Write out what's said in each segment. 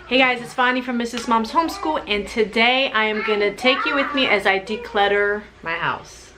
Hey guys, it's Vonnie from Mrs. Mom's Homeschool, and today I am going to take you with me as I declutter my house.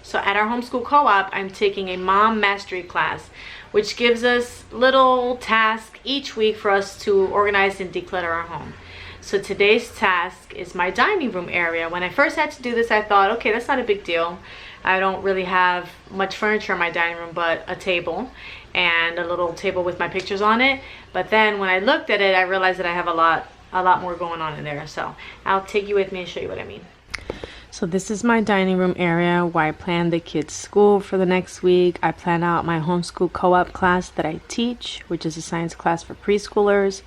So at our homeschool co-op, I'm taking a mom mastery class, which gives us little tasks each week for us to organize and declutter our home. So today's task is my dining room area. When I first had to do this, I thought, okay, that's not a big deal. I don't really have much furniture in my dining room but a table and a little table with my pictures on it. But then when I looked at it, I realized that I have a lot more going on in there. So I'll take you with me and show you what I mean. So this is my dining room area where I plan the kids' school for the next week. I plan out my homeschool co-op class that I teach, which is a science class for preschoolers.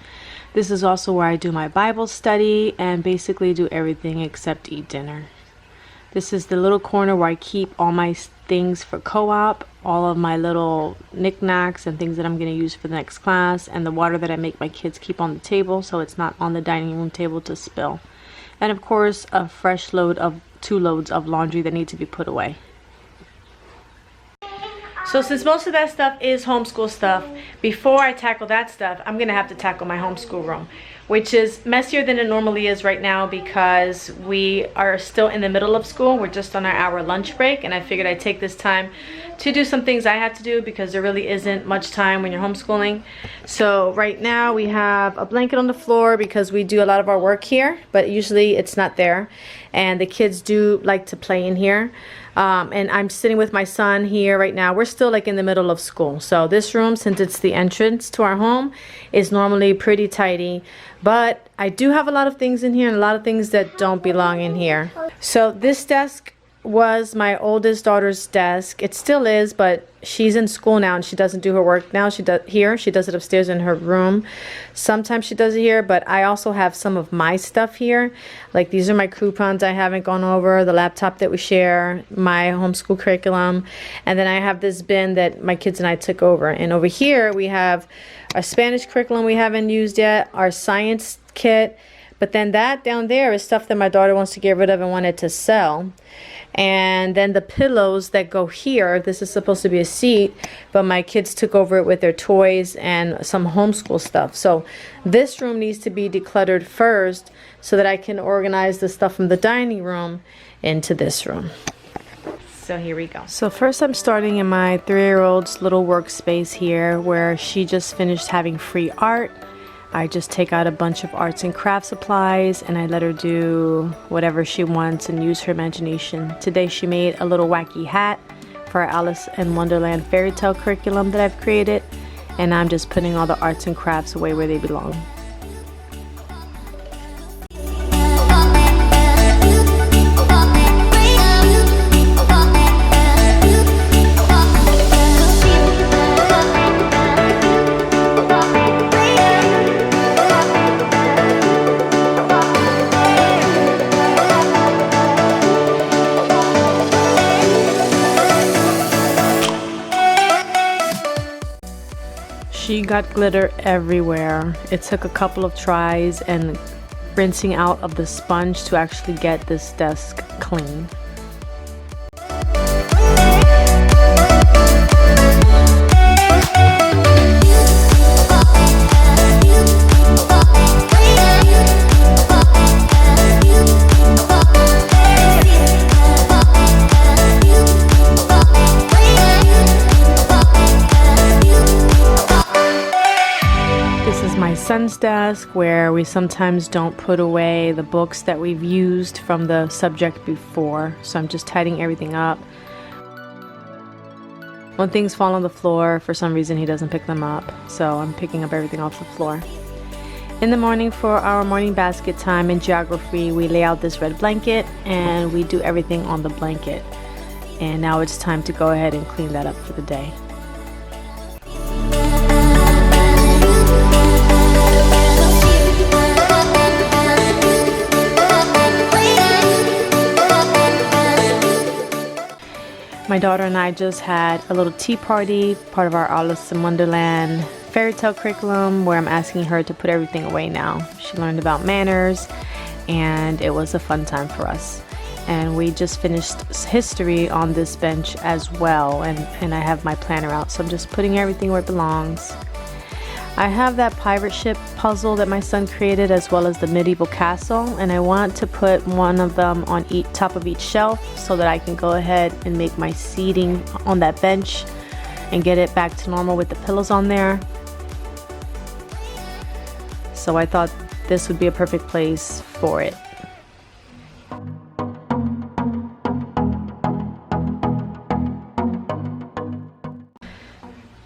This is also where I do my Bible study and basically do everything except eat dinner. This is the little corner where I keep all my things for co-op, all of my little knickknacks and things that I'm going to use for the next class, and the water that I make my kids keep on the table so it's not on the dining room table to spill. And of course, a fresh two loads of laundry that need to be put away. So since most of that stuff is homeschool stuff, before I tackle that stuff, I'm gonna have to tackle my homeschool room, which is messier than it normally is right now because we are still in the middle of school. We're just on our hour lunch break, and I figured I'd take this time to do some things I had to do because there really isn't much time when you're homeschooling. So right now we have a blanket on the floor because we do a lot of our work here, but usually it's not there. And the kids do like to play in here. And I'm sitting with my son here right now. We're still like in the middle of school. So this room, since it's the entrance to our home, is normally pretty tidy. But I do have a lot of things in here and a lot of things that don't belong in here. So this desk was my oldest daughter's desk. It still is, but she's in school now and she doesn't do her work now. She does it upstairs in her room. Sometimes she does it here, but I also have some of my stuff here. Like these are my coupons I haven't gone over, the laptop that we share, my homeschool curriculum, and then I have this bin that my kids and I took over. And over here we have our Spanish curriculum we haven't used yet, our science kit, but then that down there is stuff that my daughter wants to get rid of and wanted to sell. And then the pillows that go here, this is supposed to be a seat, but my kids took over it with their toys and some homeschool stuff. So this room needs to be decluttered first so that I can organize the stuff from the dining room into this room. So here we go. So first I'm starting in my 3-year-old's little workspace here where she just finished having free art. I just take out a bunch of arts and craft supplies and I let her do whatever she wants and use her imagination. Today she made a little wacky hat for our Alice in Wonderland fairy tale curriculum that I've created, and I'm just putting all the arts and crafts away where they belong. She got glitter everywhere. It took a couple of tries and rinsing out of the sponge to actually get this desk clean. Son's desk where we sometimes don't put away the books that we've used from the subject before, so I'm just tidying everything up. When things fall on the floor, for some reason he doesn't pick them up, so I'm picking up everything off the floor. In the morning for our morning basket time in geography, we lay out this red blanket and we do everything on the blanket. And now it's time to go ahead and clean that up for the day. My daughter and I just had a little tea party, part of our Alice in Wonderland fairy tale curriculum, where I'm asking her to put everything away now. She learned about manners and it was a fun time for us. and we just finished history on this bench as well, and I have my planner out, so I'm just putting everything where it belongs. I have that pirate ship puzzle that my son created, as well as the medieval castle, and I want to put one of them on top of each shelf so that I can go ahead and make my seating on that bench and get it back to normal with the pillows on there. So I thought this would be a perfect place for it.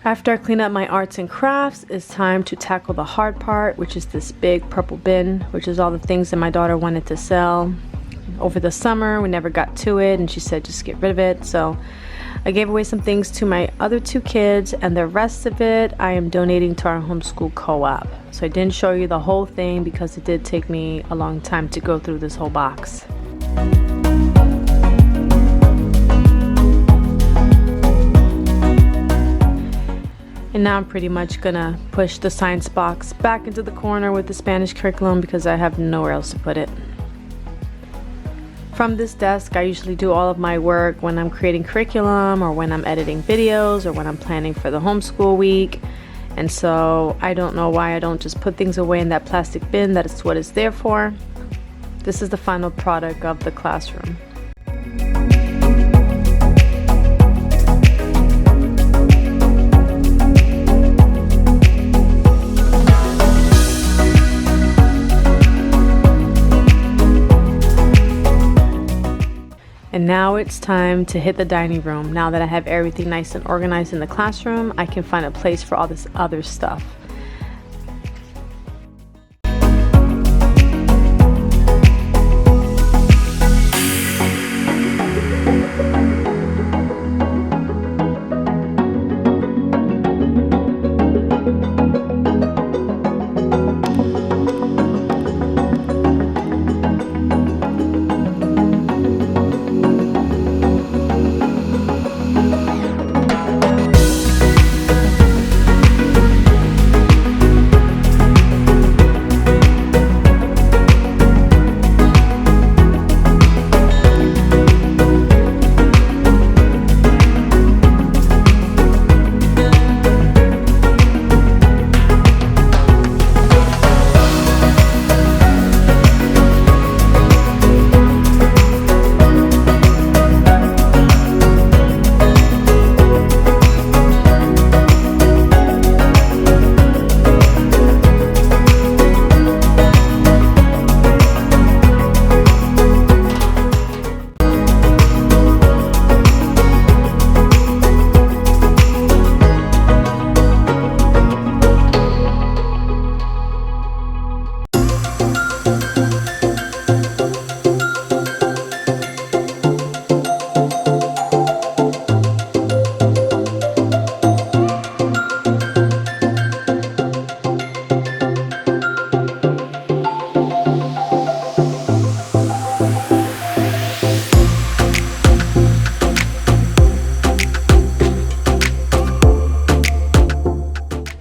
After I clean up my arts and crafts, it's time to tackle the hard part, which is this big purple bin, which is all the things that my daughter wanted to sell. Over the summer, we never got to it, and she said just get rid of it. So I gave away some things to my other 2 kids, and the rest of it I am donating to our homeschool co-op. So I didn't show you the whole thing because it did take me a long time to go through this whole box. And now I'm pretty much gonna push the science box back into the corner with the Spanish curriculum because I have nowhere else to put it. From this desk, I usually do all of my work when I'm creating curriculum, or when I'm editing videos, or when I'm planning for the homeschool week. And so I don't know why I don't just put things away in that plastic bin. That is what it's there for. This is the final product of the classroom. And now it's time to hit the dining room. Now that I have everything nice and organized in the classroom, I can find a place for all this other stuff.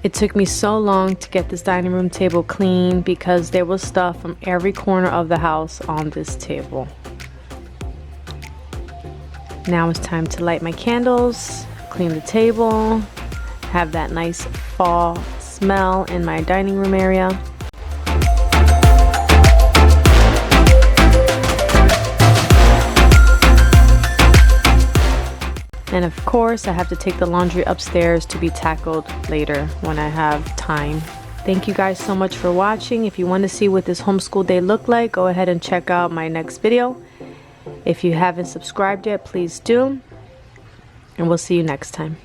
It took me so long to get this dining room table clean because there was stuff from every corner of the house on this table. Now it's time to light my candles, clean the table, have that nice fall smell in my dining room area. And of course, I have to take the laundry upstairs to be tackled later when I have time. Thank you guys so much for watching. If you want to see what this homeschool day looked like, go ahead and check out my next video. If you haven't subscribed yet, please do. And we'll see you next time.